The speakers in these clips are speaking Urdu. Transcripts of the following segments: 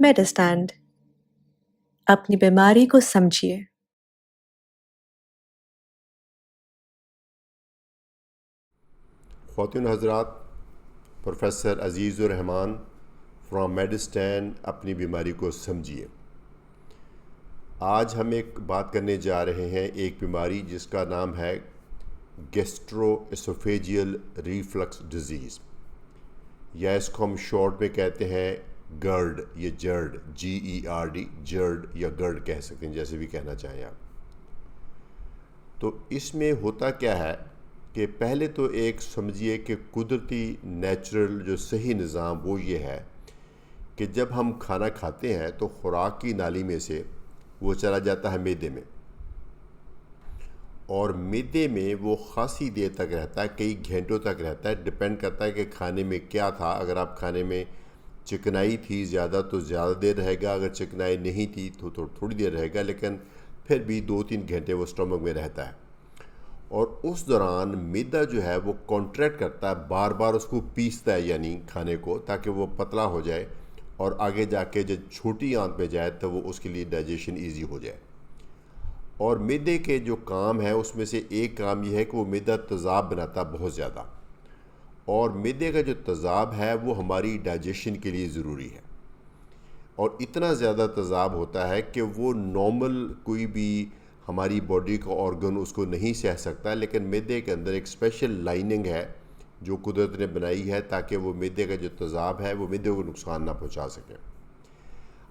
میڈسٹینڈ اپنی بیماری کو سمجھیے۔ خواتین حضرات، پروفیسر عزیز الرحمان فرام میڈسٹینڈ اپنی بیماری کو سمجھیے۔ آج ہم ایک بات کرنے جا رہے ہیں ایک بیماری جس کا نام ہے گیسٹرو اسوفیجیل ریفلکس ڈیزیز، یا اس کو ہم شارٹ میں کہتے ہیں گرڈ یا جرڈ، GERD، جرڈ یا گرڈ کہہ سکتے ہیں، جیسے بھی کہنا چاہیں آپ۔ تو اس میں ہوتا کیا ہے کہ پہلے تو ایک سمجھیے کہ قدرتی نیچرل جو صحیح نظام وہ یہ ہے کہ جب ہم کھانا کھاتے ہیں تو خوراک کی نالی میں سے وہ چلا جاتا ہے معدے میں، اور معدے میں وہ خاصی دیر تک رہتا ہے، کئی گھنٹوں تک رہتا ہے، ڈپینڈ کرتا ہے کہ کھانے میں کیا تھا۔ اگر آپ کھانے میں چکنائی تھی زیادہ تو زیادہ دیر رہے گا، اگر چکنائی نہیں تھی تو تھوڑی دیر رہے گا، لیکن پھر بھی 2-3 گھنٹے وہ اسٹمک میں رہتا ہے۔ اور اس دوران معدہ جو ہے وہ کانٹریکٹ کرتا ہے، بار بار اس کو پیستا ہے، یعنی کھانے کو، تاکہ وہ پتلا ہو جائے اور آگے جا کے جب چھوٹی آنت میں جائے تو وہ اس کے لیے ڈائجیشن ایزی ہو جائے۔ اور معدے کے جو کام ہے اس میں سے ایک کام یہ ہے کہ وہ معدہ تیزاب بناتا ہے بہت زیادہ، اور معدے کا جو تیزاب ہے وہ ہماری ڈائجیشن کے لیے ضروری ہے، اور اتنا زیادہ تیزاب ہوتا ہے کہ وہ نارمل کوئی بھی ہماری باڈی کا آرگن اس کو نہیں سہ سکتا، لیکن معدے کے اندر ایک اسپیشل لائننگ ہے جو قدرت نے بنائی ہے تاکہ وہ معدے کا جو تیزاب ہے وہ معدے کو نقصان نہ پہنچا سکے۔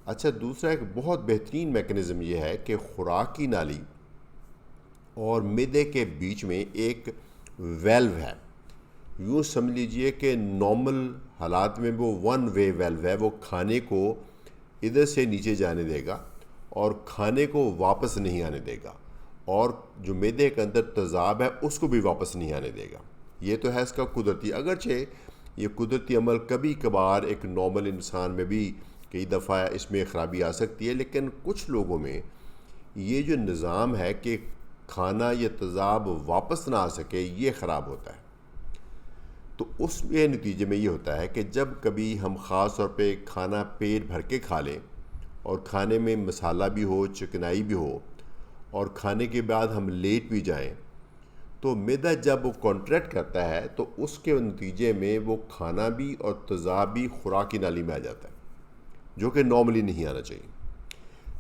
اچھا، دوسرا ایک بہت بہترین میکنزم یہ ہے کہ خوراک کی نالی اور معدے کے بیچ میں ایک ویلو ہے، یوں سمجھ لیجئے کہ نارمل حالات میں وہ ون وے ویلو ہے، وہ کھانے کو ادھر سے نیچے جانے دے گا اور کھانے کو واپس نہیں آنے دے گا، اور جو معدے کے اندر تیزاب ہے اس کو بھی واپس نہیں آنے دے گا۔ یہ تو ہے اس کا قدرتی، اگرچہ یہ قدرتی عمل کبھی کبھار ایک نارمل انسان میں بھی کئی دفعہ اس میں خرابی آ سکتی ہے، لیکن کچھ لوگوں میں یہ جو نظام ہے کہ کھانا یا تیزاب واپس نہ آ سکے یہ خراب ہوتا ہے۔ تو اس میں نتیجے میں یہ ہوتا ہے کہ جب کبھی ہم خاص طور پہ کھانا پیٹ بھر کے کھا لیں اور کھانے میں مسالہ بھی ہو، چکنائی بھی ہو، اور کھانے کے بعد ہم لیٹ بھی جائیں، تو معدہ جب وہ کانٹریکٹ کرتا ہے تو اس کے نتیجے میں وہ کھانا بھی اور تیزاب بھی خوراک کی نالی میں آ جاتا ہے، جو کہ نارملی نہیں آنا چاہیے۔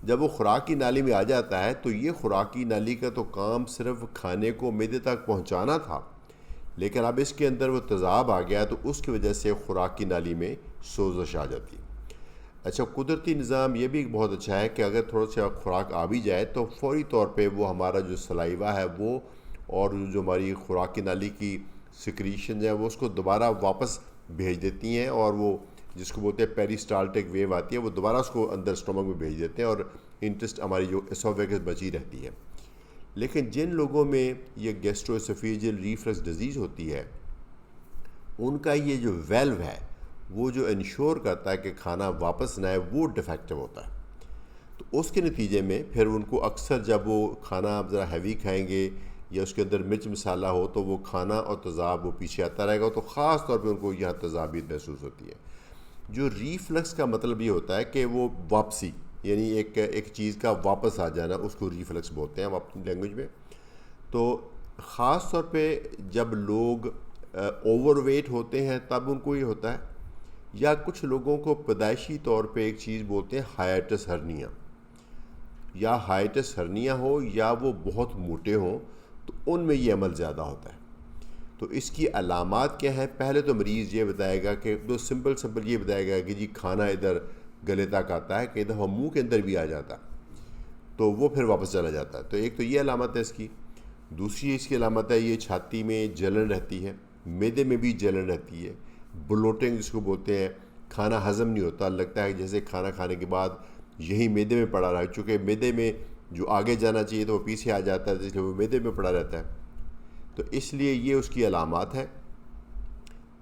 جب وہ خوراک کی نالی میں آ جاتا ہے تو یہ خوراک کی نالی کا تو کام صرف کھانے کو معدے تک پہنچانا تھا، لیکن اب اس کے اندر وہ تیزاب آ گیا تو اس کی وجہ سے خوراک کی نالی میں سوزش آ جاتی ہے۔ اچھا، قدرتی نظام یہ بھی بہت اچھا ہے کہ اگر تھوڑا سا خوراک آ بھی جائے تو فوری طور پہ وہ ہمارا جو سلائیوا ہے وہ اور جو ہماری خوراک کی نالی کی سیکریشن ہے وہ اس کو دوبارہ واپس بھیج دیتی ہیں، اور وہ جس کو بولتے ہیں پیریسٹالٹک ویو آتی ہے، وہ دوبارہ اس کو اندر اسٹومک میں بھیج دیتے ہیں، اور انٹسٹ ہماری جو اسوفیگس بچی رہتی ہے۔ لیکن جن لوگوں میں یہ گیسٹرو اسوفیجیل ریفلکس ڈیزیز ہوتی ہے، ان کا یہ جو ویلو ہے وہ جو انشور کرتا ہے کہ کھانا واپس نہ آئے وہ ڈیفیکٹو ہوتا ہے، تو اس کے نتیجے میں پھر ان کو اکثر جب وہ کھانا ذرا ہیوی کھائیں گے یا اس کے اندر مرچ مسالہ ہو تو وہ کھانا اور تیزاب وہ پیچھے آتا رہے گا، تو خاص طور پہ ان کو یہاں تیزابیت محسوس ہوتی ہے۔ جو ریفلکس کا مطلب یہ ہوتا ہے کہ وہ واپسی، یعنی ایک چیز کا واپس آ جانا، اس کو ریفلکس بولتے ہیں ہم اپنی لینگویج میں۔ تو خاص طور پہ جب لوگ اوور ویٹ ہوتے ہیں تب ان کو یہ ہوتا ہے، یا کچھ لوگوں کو پیدائشی طور پہ ایک چیز بولتے ہیں ہائٹس ہرنیا، یا ہائٹس ہرنیا ہو یا وہ بہت موٹے ہوں تو ان میں یہ عمل زیادہ ہوتا ہے۔ تو اس کی علامات کیا ہیں؟ پہلے تو مریض یہ بتائے گا کہ جو سمپل یہ بتائے گا کہ جی کھانا ادھر گلے تک آتا ہے، کہ ادھر منہ کے اندر بھی آ جاتا ہے، تو وہ پھر واپس چلا جاتا ہے۔ تو ایک تو یہ علامت ہے اس کی۔ دوسری اس کی علامت ہے یہ چھاتی میں جلن رہتی ہے، معدے میں بھی جلن رہتی ہے، بلوٹنگ جس کو بولتے ہیں، کھانا ہضم نہیں ہوتا، لگتا ہے جیسے کھانا کھانے کے بعد یہی معدے میں پڑا رہا ہے، چونکہ معدے میں جو آگے جانا چاہیے تو وہ پیچھے آ جاتا ہے، اس لیے وہ معدے میں پڑا رہتا ہے۔ تو اس لیے یہ اس کی علامات ہے۔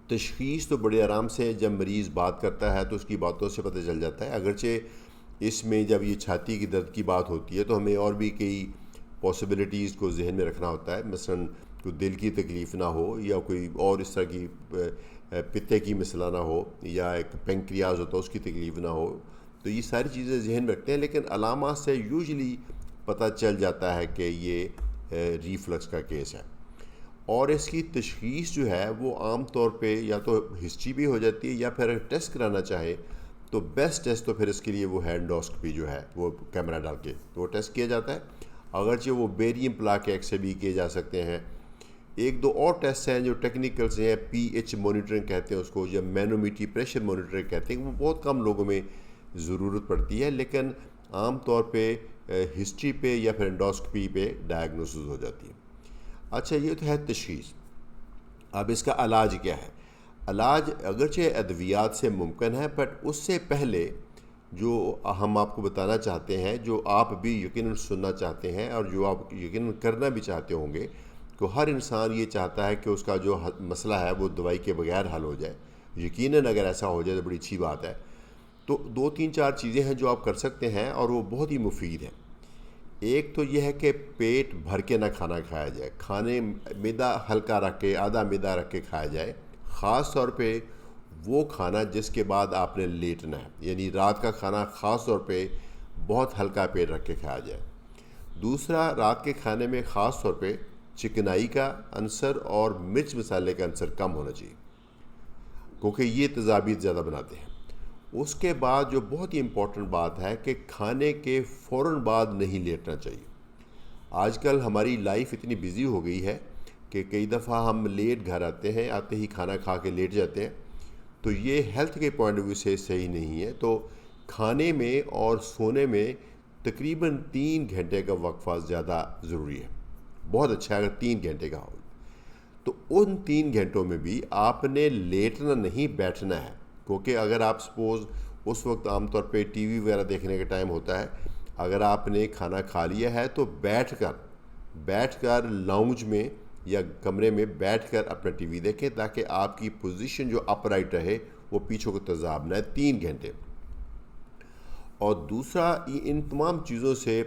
تشخیص تو بڑے آرام سے جب مریض بات کرتا ہے تو اس کی باتوں سے پتہ چل جاتا ہے، اگرچہ اس میں جب یہ چھاتی کی درد کی بات ہوتی ہے تو ہمیں اور بھی کئی پاسبلٹیز کو ذہن میں رکھنا ہوتا ہے، مثلا کوئی دل کی تکلیف نہ ہو، یا کوئی اور اس طرح کی پتے کی مسئلہ نہ ہو، یا ایک پینکریاز ہوتا ہے اس کی تکلیف نہ ہو۔ تو تو یہ ساری چیزیں ذہن میں رکھتے ہیں، لیکن علامات سے یوزلی پتہ چل جاتا ہے کہ یہ ریفلکس کا کیس ہے. اور اس کی تشخیص جو ہے وہ عام طور پہ یا تو ہسٹری بھی ہو جاتی ہے، یا پھر اگر ٹیسٹ کرانا چاہے تو بیسٹ ٹیسٹ تو پھر اس کے لیے وہ ہے انڈوسکوپی جو ہے، وہ کیمرہ ڈال کے وہ ٹیسٹ کیا جاتا ہے. اگرچہ وہ بیریم پلاک ایکس سے بھی کیے جا سکتے ہیں. ایک دو اور ٹیسٹ ہیں جو ٹیکنیکل سے ہیں، پی ایچ مانیٹرنگ کہتے ہیں اس کو، یا مینومیٹری پریشر مانیٹرنگ کہتے ہیں. وہ بہت کم لوگوں میں ضرورت پڑتی ہے، لیکن عام طور پہ ہسٹری پہ یا پھر انڈوسکوپی پہ ڈائگنوسز ہو جاتی ہے. اچھا، یہ تو ہے تشخیص. اب اس کا علاج کیا ہے؟ علاج اگرچہ ادویات سے ممکن ہے، بٹ اس سے پہلے جو ہم آپ کو بتانا چاہتے ہیں، جو آپ بھی یقیناً سننا چاہتے ہیں اور جو آپ یقیناً کرنا بھی چاہتے ہوں گے، کہ ہر انسان یہ چاہتا ہے کہ اس کا جو مسئلہ ہے وہ دوائی کے بغیر حل ہو جائے. یقیناً اگر ایسا ہو جائے تو بڑی اچھی بات ہے. تو 2-3-4 چیزیں ہیں جو آپ کر سکتے ہیں اور وہ بہت ہی مفید ہیں. ایک تو یہ ہے کہ پیٹ بھر کے نہ کھانا کھایا جائے، کھانے معدہ ہلکا رکھ کے، آدھا معدہ رکھ کے کھایا جائے. خاص طور پہ وہ کھانا جس کے بعد آپ نے لیٹنا ہے، یعنی رات کا کھانا خاص طور پہ بہت ہلکا پیٹ رکھ کے کھایا جائے. دوسرا، رات کے کھانے میں خاص طور پہ چکنائی کا عنصر اور مرچ مسالے کا عنصر کم ہونا چاہیے، کیونکہ یہ تیزابیت زیادہ بناتے ہیں. اس کے بعد جو بہت ہی امپورٹنٹ بات ہے کہ کھانے کے فوراً بعد نہیں لیٹنا چاہیے. آج کل ہماری لائف اتنی بزی ہو گئی ہے کہ کئی دفعہ ہم لیٹ گھر آتے ہی کھانا کھا کے لیٹ جاتے ہیں. تو یہ ہیلتھ کے پوائنٹ آف ویو سے صحیح نہیں ہے. تو کھانے میں اور سونے میں تقریباً 3 گھنٹے کا وقفہ زیادہ ضروری ہے. بہت اچھا ہے اگر 3 گھنٹے کا ہو. تو ان 3 گھنٹوں میں بھی آپ نے لیٹنا نہیں، بیٹھنا ہے. کیونکہ اگر آپ سپوز اس وقت عام طور پہ ٹی وی وغیرہ دیکھنے کا ٹائم ہوتا ہے، اگر آپ نے کھانا کھا لیا ہے تو بیٹھ کر لاؤنج میں یا کمرے میں بیٹھ کر اپنا ٹی وی دیکھیں، تاکہ آپ کی پوزیشن جو اپ رائٹ رہے، وہ پیچھوں کو تیزاب نہ ہے 3 گھنٹے. اور دوسرا، ان تمام چیزوں سے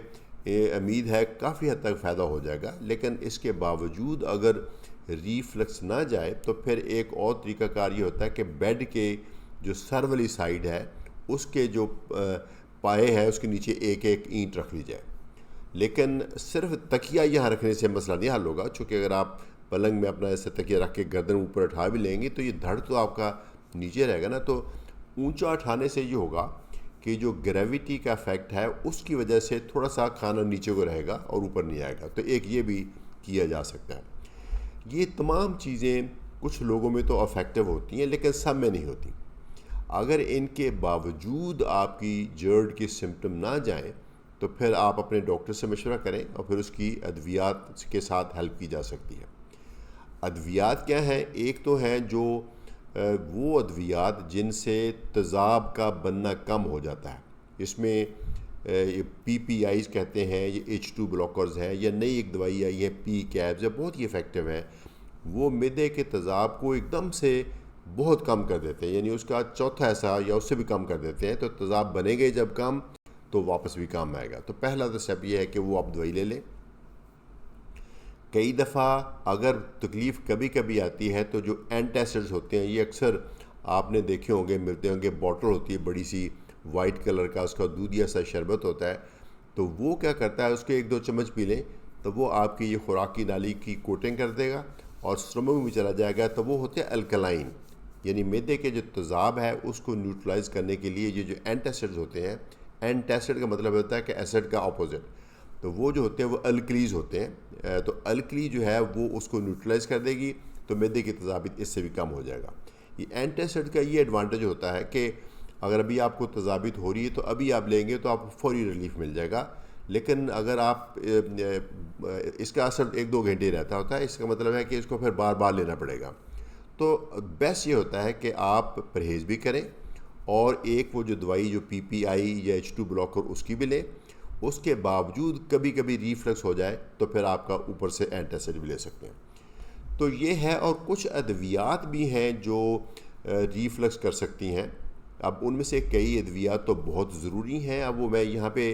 امید ہے کافی حد تک فائدہ ہو جائے گا. لیکن اس کے باوجود اگر ریفلکس نہ جائے تو پھر ایک اور طریقہ کار یہ ہوتا ہے کہ بیڈ کے جو سر والی سائیڈ ہے اس کے جو پائے ہے اس کے نیچے ایک اینٹ رکھ لی جائے. لیکن صرف تکیہ یہاں رکھنے سے مسئلہ نہیں حل ہوگا، چونکہ اگر آپ پلنگ میں اپنا ایسے تکیہ رکھ کے گردن اوپر اٹھا بھی لیں گے تو یہ دھڑ تو آپ کا نیچے رہے گا نا. تو اونچا اٹھانے سے یہ ہوگا کہ جو گریویٹی کا افیکٹ ہے اس کی وجہ سے تھوڑا سا کھانا نیچے کو رہے گا اور اوپر نہیں آئے گا. تو ایک یہ بھی کیا جا سکتا ہے. یہ تمام چیزیں کچھ لوگوں میں تو افیکٹو ہوتی ہیں لیکن سب میں نہیں ہوتی. اگر ان کے باوجود آپ کی جرڈ کی سمٹم نہ جائیں تو پھر آپ اپنے ڈاکٹر سے مشورہ کریں اور پھر اس کی ادویات کے ساتھ ہیلپ کی جا سکتی ہے. ادویات کیا ہیں؟ ایک تو ہیں جو وہ ادویات جن سے تیزاب کا بننا کم ہو جاتا ہے. اس میں پی پی آئیز کہتے ہیں، یہ H2 بلاکرز ہیں، یا نئی ایک دوائی آئی ہے پی کیبز، بہت ہی افیکٹو ہیں. وہ معدے کے تیزاب کو ایک دم سے بہت کم کر دیتے ہیں، یعنی اس کا چوتھا حصہ یا اس سے بھی کم کر دیتے ہیں. تو تیزاب بنے گے جب کم تو واپس بھی کام آئے گا. تو پہلا تو اسٹیپ یہ ہے کہ وہ آپ دوائی لے لیں. کئی دفعہ اگر تکلیف کبھی کبھی آتی ہے تو جو اینٹاسڈز ہوتے ہیں، یہ اکثر آپ نے دیکھے ہوں گے، ملتے ہوں گے. بوٹل ہوتی ہے بڑی سی وائٹ کلر کا، اس کا دودھیا سا شربت ہوتا ہے. تو وہ کیا کرتا ہے، اس کے 1-2 چمچ پی لیں تو وہ آپ کی یہ خوراکی نالی کی کوٹنگ کر دے گا اور اسٹمک میں بھی چلا جائے گا. تو وہ ہوتے ہیں الکلائن، یعنی معدے کے جو تیزاب ہے اس کو نیوٹرلائز کرنے کے لیے یہ جو اینٹاسڈز ہوتے ہیں. اینٹاسڈ کا مطلب ہوتا ہے کہ ایسڈ کا اپوزٹ. تو وہ جو ہوتے ہیں وہ الکلیز ہوتے ہیں. تو الکلی جو ہے وہ اس کو نیوٹرلائز کر دے گی تو معدے کی تیزابیت اس سے بھی کم ہو جائے گا. یہ اینٹاسڈ کا یہ ایڈوانٹیج ہوتا ہے کہ اگر ابھی آپ کو تیزابیت ہو رہی ہے تو ابھی آپ لیں گے تو آپ کو فوری ریلیف مل جائے گا. لیکن اگر آپ اس کا اثر 1-2 گھنٹے رہتا ہوتا ہے، اس کا مطلب ہے کہ اس کو پھر بار بار لینا پڑے گا. تو بیسٹ یہ ہوتا ہے کہ آپ پرہیز بھی کریں اور ایک وہ جو دوائی جو پی پی آئی یا H2 بلاکر اس کی بھی لیں. اس کے باوجود کبھی کبھی ریفلکس ہو جائے تو پھر آپ کا اوپر سے اینٹاسڈ بھی لے سکتے ہیں. تو یہ ہے. اور کچھ ادویات بھی ہیں جو ریفلکس کر سکتی ہیں. اب ان میں سے کئی ادویات تو بہت ضروری ہیں. اب وہ میں یہاں پہ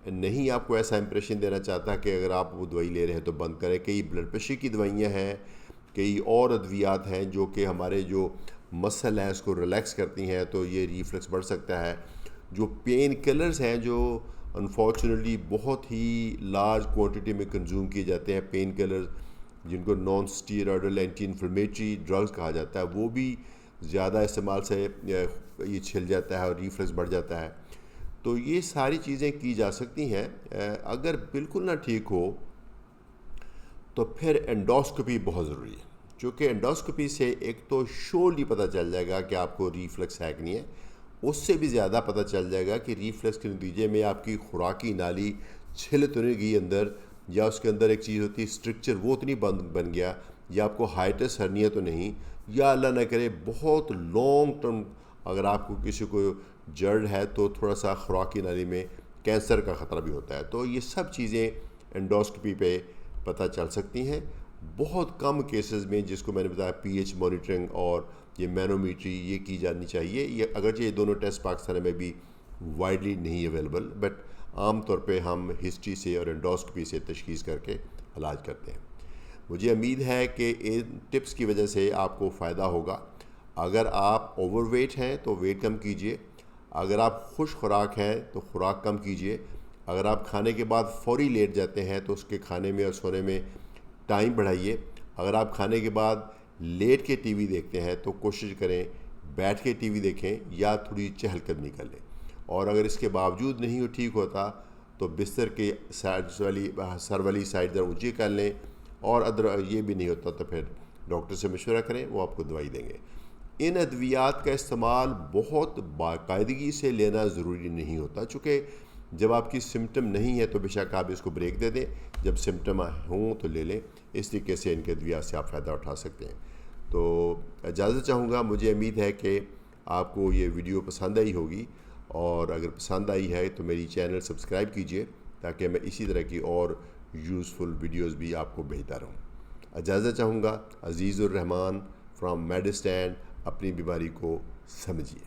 نہیں آپ کو ایسا امپریشن دینا چاہتا کہ اگر آپ وہ دوائی لے رہے ہیں تو بند کریں. کئی بلڈ پریشر کی دوائیاں ہیں، کئی اور ادویات ہیں جو کہ ہمارے جو مسل ہیں اس کو ریلیکس کرتی ہیں، تو یہ ریفلکس بڑھ سکتا ہے. جو پین کلرز ہیں جو انفارچونیٹلی بہت ہی لارج کوانٹٹی میں کنزیوم کیے جاتے ہیں، پین کلرز جن کو نان اسٹیرائڈل اینٹی انفلیمیٹری ڈرگز کہا جاتا ہے، وہ بھی زیادہ استعمال سے یہ چھل جاتا ہے اور ریفلکس بڑھ جاتا ہے. تو یہ ساری چیزیں کی جا سکتی ہیں. اگر بالکل نہ ٹھیک ہو تو پھر انڈوسکوپی بہت ضروری ہے، چونکہ انڈوسکوپی سے ایک تو شورلی پتہ چل جائے گا کہ آپ کو ریفلکس ہے کہ نہیں ہے، اس سے بھی زیادہ پتہ چل جائے گا کہ ریفلکس کے نتیجے میں آپ کی خوراکی نالی چھل تو نہیں گئی اندر، یا اس کے اندر ایک چیز ہوتی ہے اسٹرکچر وہ تو نہیں بن گیا، یا آپ کو ہائٹس ہرنیا تو نہیں، یا اللہ نہ کرے بہت لانگ ٹرم اگر آپ کو کسی کو جڑ ہے تو تھوڑا سا خوراکی نالی میں کینسر کا خطرہ بھی ہوتا ہے. تو یہ سب چیزیں انڈوسکوپی پہ پتہ چل سکتی ہیں. بہت کم کیسز میں جس کو میں نے بتایا پی ایچ مانیٹرنگ اور یہ مینومیٹری یہ کی جانی چاہیے. یہ اگرچہ یہ دونوں ٹیسٹ پاکستان میں بھی وائڈلی نہیں اویلیبل، بٹ عام طور پہ ہم ہسٹری سے اور انڈوسکوپی سے تشخیص کر کے علاج کرتے ہیں. مجھے امید ہے کہ ان ٹپس کی وجہ سے آپ کو فائدہ ہوگا. اگر آپ اوور ویٹ ہیں تو ویٹ کم کیجئے، اگر آپ خوش خوراک ہیں تو خوراک کم کیجئے، اگر آپ کھانے کے بعد فوری لیٹ جاتے ہیں تو اس کے کھانے میں اور سونے میں ٹائم بڑھائیے. اگر آپ کھانے کے بعد لیٹ کے ٹی وی دیکھتے ہیں تو کوشش کریں بیٹھ کے ٹی وی دیکھیں یا تھوڑی چہل قدمی کر لیں. اور اگر اس کے باوجود نہیں ٹھیک ہوتا تو بستر کے سر والی سائڈ ذرا اونچی کر لیں، اور یہ بھی نہیں ہوتا تو پھر ڈاکٹر سے مشورہ کریں، وہ آپ کو دوائی دیں گے. ان ادویات کا استعمال بہت باقاعدگی سے لینا ضروری نہیں ہوتا، چونکہ جب آپ کی سمٹم نہیں ہے تو بے شک آپ اس کو بریک دے دیں، جب سمٹم ہوں تو لے لیں. اس طریقے سے ان کے ادویات سے آپ فائدہ اٹھا سکتے ہیں. تو اجازت چاہوں گا. مجھے امید ہے کہ آپ کو یہ ویڈیو پسند آئی ہوگی، اور اگر پسند آئی ہے تو میری چینل سبسکرائب کیجئے تاکہ میں اسی طرح کی اور یوزفل ویڈیوز بھی آپ کو بھیجتا رہوں. اجازت چاہوں گا. عزیز الرحمان فرام میڈسٹینڈ. اپنی بیماری کو سمجھیے.